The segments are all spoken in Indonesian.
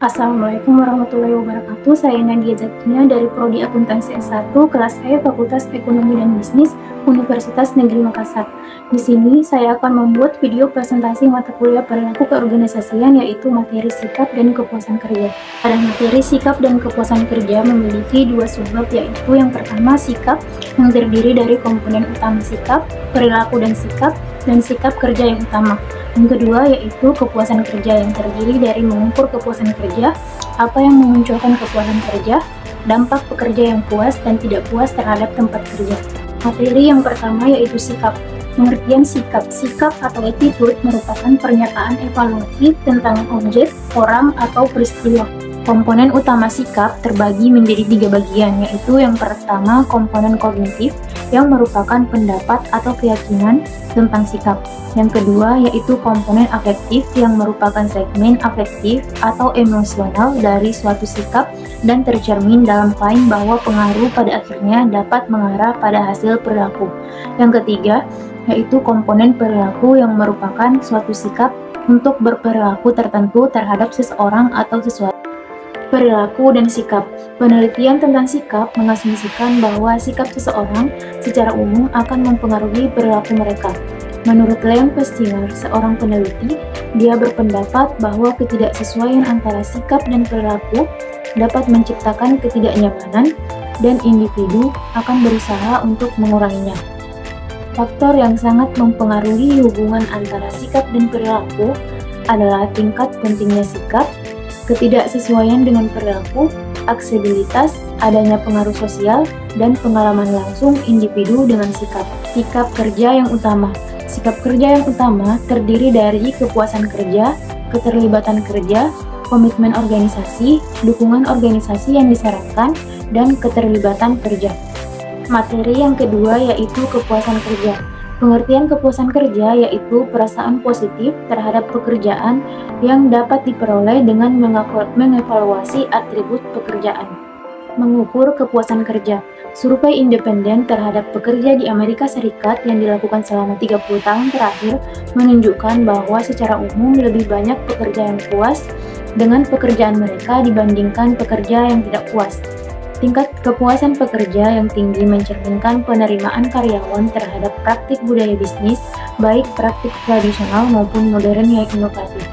Assalamualaikum warahmatullahi wabarakatuh. Saya Nadia Zakinya dari Prodi Akuntansi S1, kelas E, Fakultas Ekonomi dan Bisnis, Universitas Negeri Makassar. Di sini saya akan membuat video presentasi mata kuliah perilaku keorganisasian, yaitu materi sikap dan kepuasan kerja. Pada materi sikap dan kepuasan kerja memiliki dua subbab, yaitu yang pertama sikap, yang terdiri dari komponen utama sikap, perilaku dan sikap kerja yang utama. Yang kedua yaitu kepuasan kerja, yang terdiri dari mengukur kepuasan kerja, apa yang memunculkan kepuasan kerja, dampak pekerja yang puas dan tidak puas terhadap tempat kerja. Materi yang pertama yaitu sikap. Pengertian sikap. Sikap atau attitude merupakan pernyataan evaluatif tentang objek, orang, atau peristiwa. Komponen utama sikap terbagi menjadi 3 bagian, yaitu yang pertama komponen kognitif, yang merupakan pendapat atau keyakinan tentang sikap. Yang kedua yaitu komponen afektif, yang merupakan segmen afektif atau emosional dari suatu sikap dan tercermin dalam klaim bahwa pengaruh pada akhirnya dapat mengarah pada hasil perilaku. Yang ketiga yaitu komponen perilaku, yang merupakan suatu sikap untuk berperilaku tertentu terhadap seseorang atau sesuatu. Perilaku dan sikap. Penelitian tentang sikap mengasumsikan bahwa sikap seseorang secara umum akan mempengaruhi perilaku mereka. Menurut Leon Festinger, seorang peneliti, dia berpendapat bahwa ketidaksesuaian antara sikap dan perilaku dapat menciptakan ketidaknyamanan dan individu akan berusaha untuk menguranginya. Faktor yang sangat mempengaruhi hubungan antara sikap dan perilaku adalah tingkat pentingnya sikap, ketidaksesuaian dengan perilaku, aksesibilitas, adanya pengaruh sosial, dan pengalaman langsung individu dengan sikap. Sikap kerja yang utama. Sikap kerja yang utama terdiri dari kepuasan kerja, keterlibatan kerja, komitmen organisasi, dukungan organisasi yang disarankan, dan keterlibatan kerja. Materi yang kedua yaitu kepuasan kerja. Pengertian kepuasan kerja yaitu perasaan positif terhadap pekerjaan yang dapat diperoleh dengan mengevaluasi atribut pekerjaan. Mengukur kepuasan kerja. Survei independen terhadap pekerja di Amerika Serikat yang dilakukan selama 30 tahun terakhir menunjukkan bahwa secara umum lebih banyak pekerja yang puas dengan pekerjaan mereka dibandingkan pekerja yang tidak puas. Tingkat kepuasan pekerja yang tinggi mencerminkan penerimaan karyawan terhadap praktik budaya bisnis, baik praktik tradisional maupun modern yang inovatif.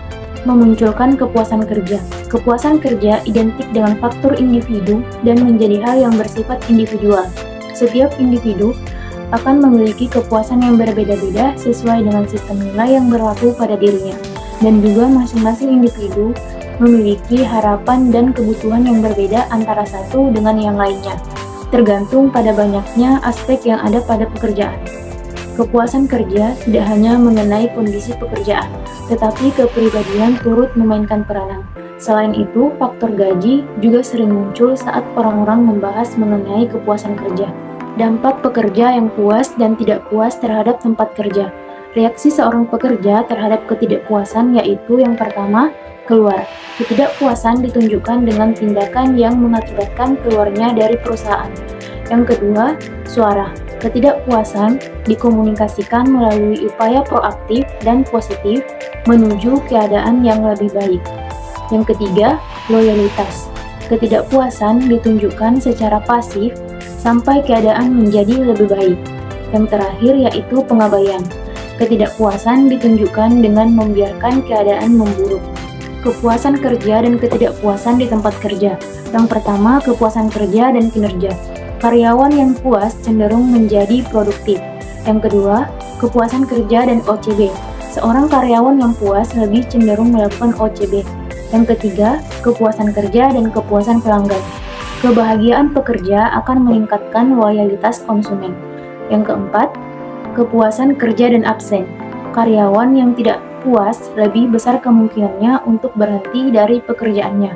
Memunculkan kepuasan kerja. Kepuasan kerja identik dengan faktor individu dan menjadi hal yang bersifat individual. Setiap individu akan memiliki kepuasan yang berbeda-beda sesuai dengan sistem nilai yang berlaku pada dirinya, dan juga masing-masing individu memiliki harapan dan kebutuhan yang berbeda antara satu dengan yang lainnya, tergantung pada banyaknya aspek yang ada pada pekerjaan. Kepuasan kerja tidak hanya mengenai kondisi pekerjaan, tetapi kepribadian turut memainkan peranan. Selain itu, faktor gaji juga sering muncul saat orang-orang membahas mengenai kepuasan kerja. Dampak pekerja yang puas dan tidak puas terhadap tempat kerja. Reaksi seorang pekerja terhadap ketidakpuasan yaitu yang pertama, keluar. Ketidakpuasan ditunjukkan dengan tindakan yang mengakibatkan keluarnya dari perusahaan. Yang kedua, suara. Ketidakpuasan dikomunikasikan melalui upaya proaktif dan positif menuju keadaan yang lebih baik. Yang ketiga, loyalitas. Ketidakpuasan ditunjukkan secara pasif sampai keadaan menjadi lebih baik. Yang terakhir yaitu pengabaian. Ketidakpuasan ditunjukkan dengan membiarkan keadaan memburuk. Kepuasan kerja dan ketidakpuasan di tempat kerja. Yang pertama, kepuasan kerja dan kinerja. Karyawan yang puas cenderung menjadi produktif. Yang kedua, kepuasan kerja dan OCB. Seorang karyawan yang puas lebih cenderung melakukan OCB. Yang ketiga, kepuasan kerja dan kepuasan pelanggan. Kebahagiaan pekerja akan meningkatkan loyalitas konsumen. Yang keempat, kepuasan kerja dan absen. Karyawan yang tidak puas lebih besar kemungkinannya untuk berhenti dari pekerjaannya.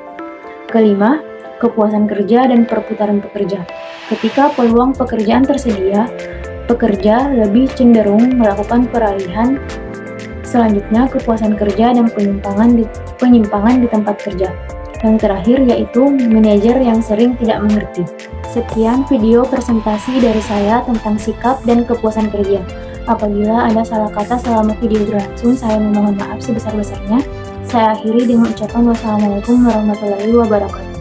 Kelima, kepuasan kerja dan perputaran pekerja. Ketika peluang pekerjaan tersedia, pekerja lebih cenderung melakukan peralihan. Selanjutnya, kepuasan kerja dan penyimpangan di tempat kerja. Yang terakhir yaitu manajer yang sering tidak mengerti. Sekian video presentasi dari saya tentang sikap dan kepuasan kerja. Apabila ada salah kata selama video berlangsung, saya memohon maaf sebesar-besarnya. Saya akhiri dengan ucapan wassalamualaikum warahmatullahi wabarakatuh.